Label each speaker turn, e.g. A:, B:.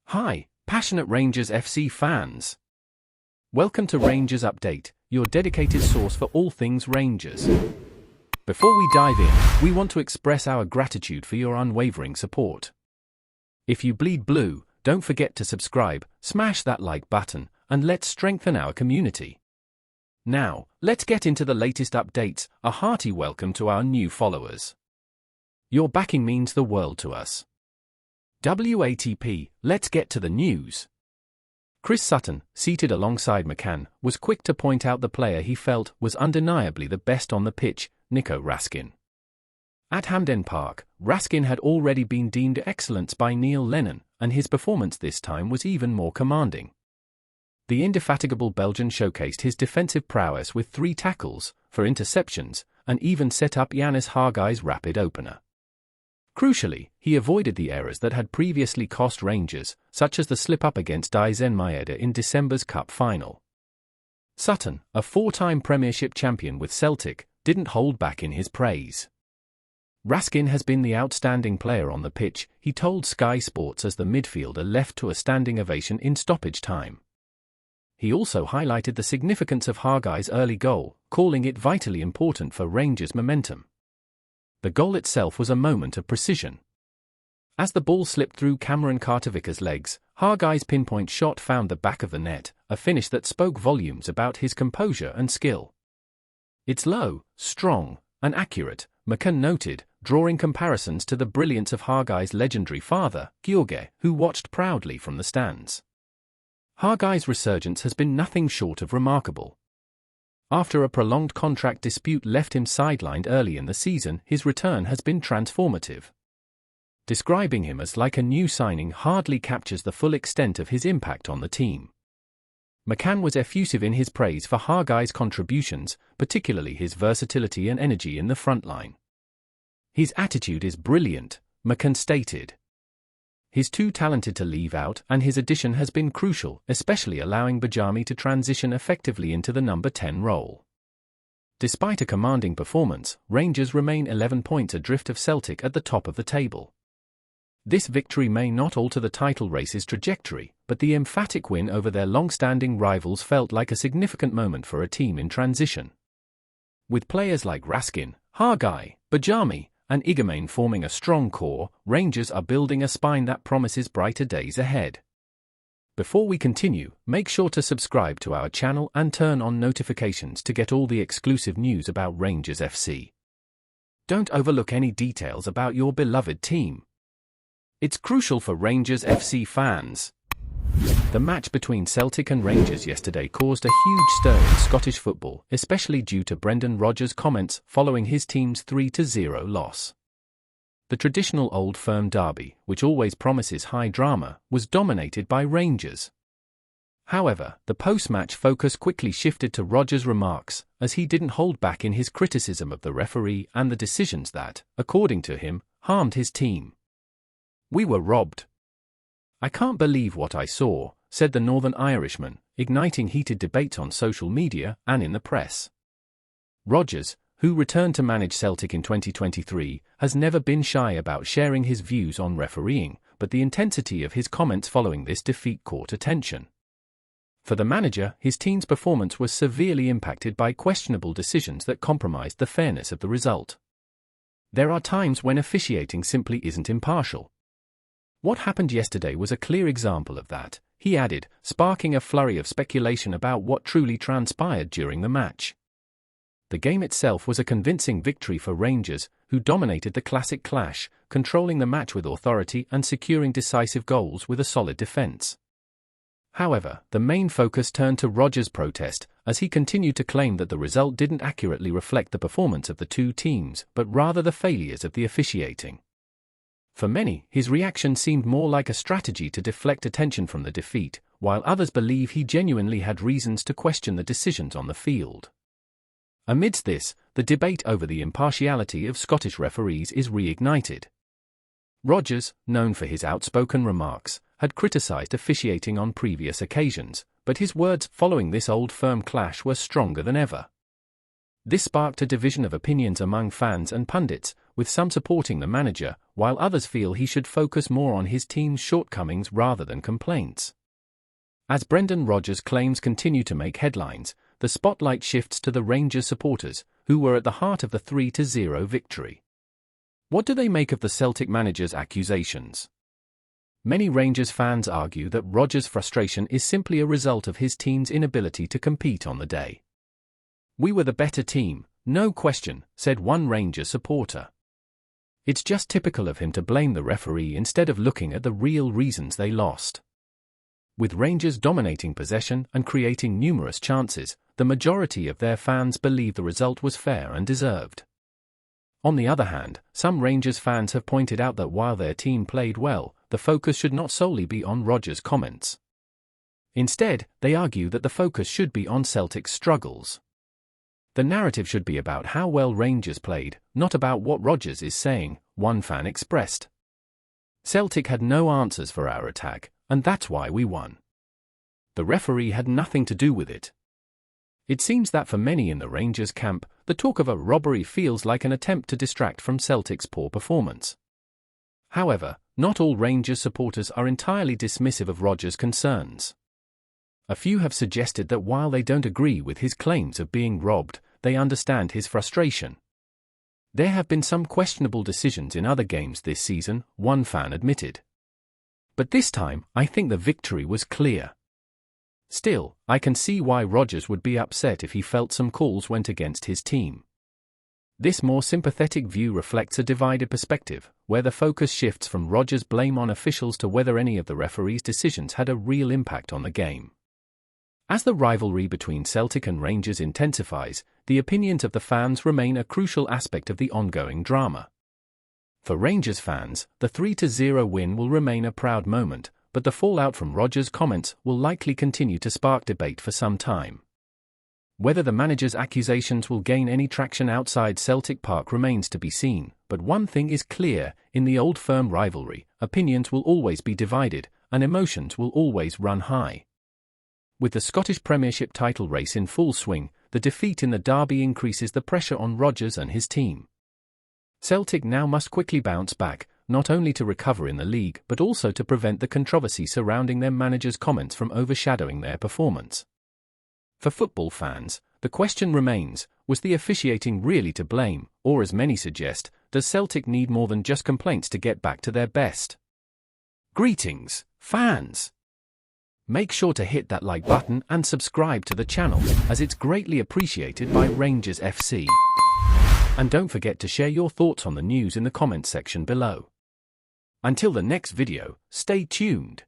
A: Hi, passionate Rangers FC fans. Welcome to Rangers Update, your dedicated source for all things Rangers. Before we dive in, we want to express our gratitude for your unwavering support. If you bleed blue, don't forget to subscribe, smash that like button, and let's strengthen our community. Now, let's get into the latest updates. A hearty welcome to our new followers. Your backing means the world to us. WATP, let's get to the news. Chris Sutton, seated alongside McCann, was quick to point out the player he felt was undeniably the best on the pitch, Nico Raskin. At Hampden Park, Raskin had already been deemed excellence by Neil Lennon, and his performance this time was even more commanding. The indefatigable Belgian showcased his defensive prowess with 3 tackles, 4 interceptions, and even set up Janus Hagi's rapid opener. Crucially, he avoided the errors that had previously cost Rangers, such as the slip-up against Daizen Maeda in December's Cup final. Sutton, a 4-time Premiership champion with Celtic, didn't hold back in his praise. Raskin has been the outstanding player on the pitch, he told Sky Sports as the midfielder left to a standing ovation in stoppage time. He also highlighted the significance of Hagi's early goal, calling it vitally important for Rangers' momentum. The goal itself was a moment of precision. As the ball slipped through Cameron Carter-Vicker's legs, Hagi's pinpoint shot found the back of the net, a finish that spoke volumes about his composure and skill. "It's low, strong, and accurate," McCann noted, drawing comparisons to the brilliance of Hagi's legendary father, George, who watched proudly from the stands. Hagi's resurgence has been nothing short of remarkable. After a prolonged contract dispute left him sidelined early in the season, his return has been transformative. Describing him as like a new signing hardly captures the full extent of his impact on the team. McCann was effusive in his praise for Hagi's contributions, particularly his versatility and energy in the front line. "His attitude is brilliant," McCann stated. "He's too talented to leave out, and his addition has been crucial, especially allowing Bajami to transition effectively into the number 10 role." Despite a commanding performance, Rangers remain 11 points adrift of Celtic at the top of the table. This victory may not alter the title race's trajectory, but the emphatic win over their long-standing rivals felt like a significant moment for a team in transition. With players like Raskin, Hagi, Bajami, and Iguain forming a strong core, Rangers are building a spine that promises brighter days ahead. Before we continue, make sure to subscribe to our channel and turn on notifications to get all the exclusive news about Rangers FC. Don't overlook any details about your beloved team. It's crucial for Rangers FC fans. The match between Celtic and Rangers yesterday caused a huge stir in Scottish football, especially due to Brendan Rodgers' comments following his team's 3-0 loss. The traditional Old Firm derby, which always promises high drama, was dominated by Rangers. However, the post-match focus quickly shifted to Rodgers' remarks, as he didn't hold back in his criticism of the referee and the decisions that, according to him, harmed his team. "We were robbed. I can't believe what I saw," said the Northern Irishman, igniting heated debate on social media and in the press. Rodgers, who returned to manage Celtic in 2023, has never been shy about sharing his views on refereeing, but the intensity of his comments following this defeat caught attention. For the manager, his team's performance was severely impacted by questionable decisions that compromised the fairness of the result. "There are times when officiating simply isn't impartial. What happened yesterday was a clear example of that," he added, sparking a flurry of speculation about what truly transpired during the match. The game itself was a convincing victory for Rangers, who dominated the classic clash, controlling the match with authority and securing decisive goals with a solid defense. However, the main focus turned to Rodgers' protest, as he continued to claim that the result didn't accurately reflect the performance of the two teams, but rather the failures of the officiating. For many, his reaction seemed more like a strategy to deflect attention from the defeat, while others believe he genuinely had reasons to question the decisions on the field. Amidst this, the debate over the impartiality of Scottish referees is reignited. Rodgers, known for his outspoken remarks, had criticised officiating on previous occasions, but his words following this Old Firm clash were stronger than ever. This sparked a division of opinions among fans and pundits, with some supporting the manager, while others feel he should focus more on his team's shortcomings rather than complaints. As Brendan Rodgers' claims continue to make headlines, the spotlight shifts to the Rangers supporters, who were at the heart of the 3-0 victory. What do they make of the Celtic manager's accusations? Many Rangers fans argue that Rodgers' frustration is simply a result of his team's inability to compete on the day. "We were the better team, no question," said one Rangers supporter. It's just typical of him to blame the referee instead of looking at the real reasons they lost. With Rangers dominating possession and creating numerous chances, the majority of their fans believe the result was fair and deserved. On the other hand, some Rangers fans have pointed out that while their team played well, the focus should not solely be on Rodgers' comments. Instead, they argue that the focus should be on Celtic's struggles. The narrative should be about how well Rangers played, not about what Rodgers is saying, one fan expressed. "Celtic had no answers for our attack, and that's why we won. The referee had nothing to do with it." It seems that for many in the Rangers camp, the talk of a robbery feels like an attempt to distract from Celtic's poor performance. However, not all Rangers supporters are entirely dismissive of Rodgers' concerns. A few have suggested that while they don't agree with his claims of being robbed, they understand his frustration. "There have been some questionable decisions in other games this season," one fan admitted. "But this time, I think the victory was clear. Still, I can see why Rodgers would be upset if he felt some calls went against his team." This more sympathetic view reflects a divided perspective, where the focus shifts from Rodgers' blame on officials to whether any of the referee's decisions had a real impact on the game. As the rivalry between Celtic and Rangers intensifies, the opinions of the fans remain a crucial aspect of the ongoing drama. For Rangers fans, the 3-0 win will remain a proud moment, but the fallout from Rodgers' comments will likely continue to spark debate for some time. Whether the manager's accusations will gain any traction outside Celtic Park remains to be seen, but one thing is clear: in the old firm rivalry, opinions will always be divided, and emotions will always run high. With the Scottish Premiership title race in full swing, the defeat in the derby increases the pressure on Rodgers and his team. Celtic now must quickly bounce back, not only to recover in the league but also to prevent the controversy surrounding their manager's comments from overshadowing their performance. For football fans, the question remains, was the officiating really to blame, or as many suggest, does Celtic need more than just complaints to get back to their best? Greetings, fans! Make sure to hit that like button and subscribe to the channel, as it's greatly appreciated by Rangers FC. And don't forget to share your thoughts on the news in the comments section below. Until the next video, stay tuned.